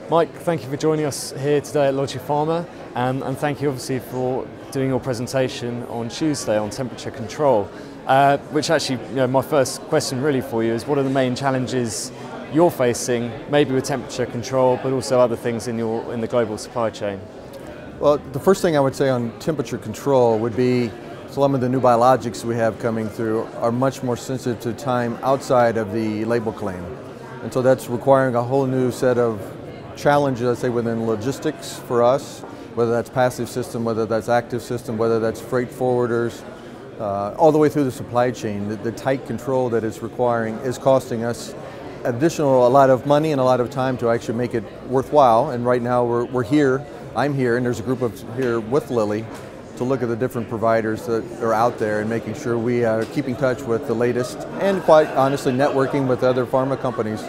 Mike, thank you for joining us here today at LogiPharma, and thank you obviously for doing your presentation on Tuesday on temperature control. Which actually, my first question really for you is, what are the main challenges you're facing, maybe with temperature control, but also other things in the global supply chain? Well, the first thing I would say on temperature control would be some of the new biologics we have coming through are much more sensitive to time outside of the label claim. And so that's requiring a whole new set of challenges, I'd say, within logistics for us, whether that's passive system, whether that's active system, whether that's freight forwarders, all the way through the supply chain. The tight control that it's requiring is costing us a lot of money and a lot of time to actually make it worthwhile. And right now we're here, I'm here, and there's a group here with Lilly to look at the different providers that are out there and making sure we are keeping touch with the latest, and quite honestly networking with other pharma companies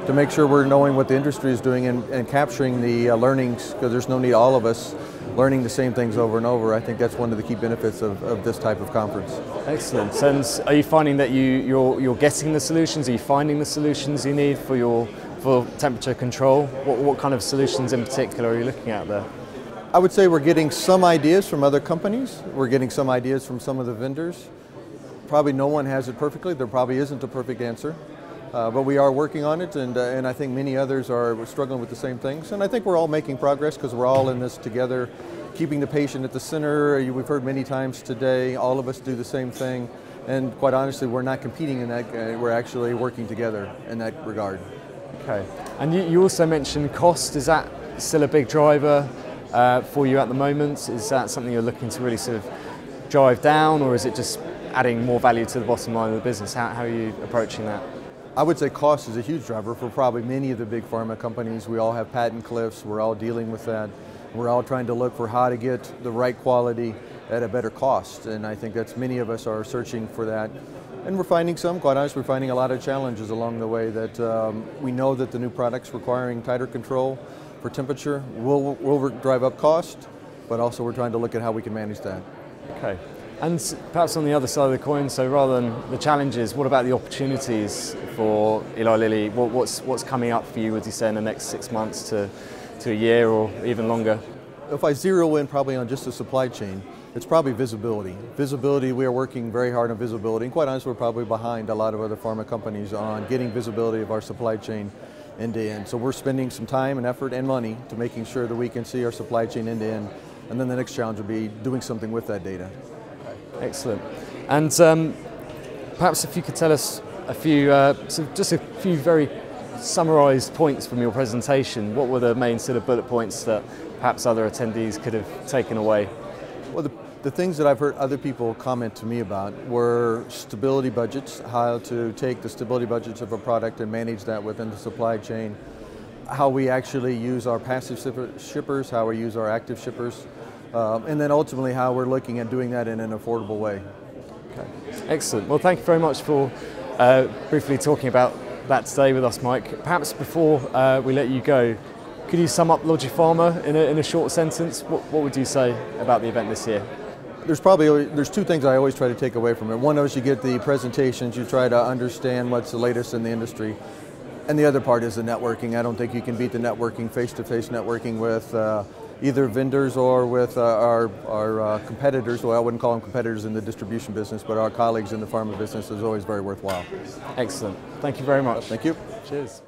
to make sure we're knowing what the industry is doing and capturing the learnings, because there's no need all of us learning the same things over and over. I think that's one of the key benefits of this type of conference. Excellent. And are you finding that you're getting the solutions? Are you finding the solutions you need for temperature control? What kind of solutions in particular are you looking at there? I would say we're getting some ideas from other companies. We're getting some ideas from some of the vendors. Probably no one has it perfectly. There probably isn't a perfect answer. But we are working on it, and I think many others are struggling with the same things. And I think we're all making progress because we're all in this together, keeping the patient at the center. We've heard many times today, all of us do the same thing. And quite honestly, we're not competing in that, we're actually working together in that regard. Okay. And you also mentioned cost. Is that still a big driver for you at the moment? Is that something you're looking to really sort of drive down, or is it just adding more value to the bottom line of the business? How are you approaching that? I would say cost is a huge driver for probably many of the big pharma companies. We all have patent cliffs, we're all dealing with that. We're all trying to look for how to get the right quality at a better cost, and I think that's many of us are searching for that. And we're finding quite honestly, we're finding a lot of challenges along the way that we know that the new products requiring tighter control for temperature will drive up cost, but also we're trying to look at how we can manage that. Okay. And perhaps on the other side of the coin, so rather than the challenges, what about the opportunities for Eli Lilly? What's coming up for you, would you say, in the next 6 months to a year or even longer? If I zero in probably on just the supply chain, it's probably visibility. Visibility, we are working very hard on visibility, and quite honestly, we're probably behind a lot of other pharma companies on getting visibility of our supply chain end to end. So we're spending some time and effort and money to making sure that we can see our supply chain end to end, and then the next challenge would be doing something with that data. Excellent. And perhaps if you could tell us a few, just a few very summarised points from your presentation. What were the main sort of bullet points that perhaps other attendees could have taken away? Well, the things that I've heard other people comment to me about were stability budgets, how to take the stability budgets of a product and manage that within the supply chain, how we actually use our passive shippers, how we use our active shippers, and then ultimately how we're looking at doing that in an affordable way. Okay. Excellent. Well, thank you very much for briefly talking about that today with us, Mike. Perhaps before we let you go, could you sum up LogiPharma in a short sentence? What would you say about the event this year? There's two things I always try to take away from it. One is you get the presentations, you try to understand what's the latest in the industry. And the other part is the networking. I don't think you can beat the networking, face-to-face networking with either vendors or with our competitors. Well, I wouldn't call them competitors in the distribution business, but our colleagues in the pharma business is always very worthwhile. Excellent. Thank you very much. Thank you. Cheers.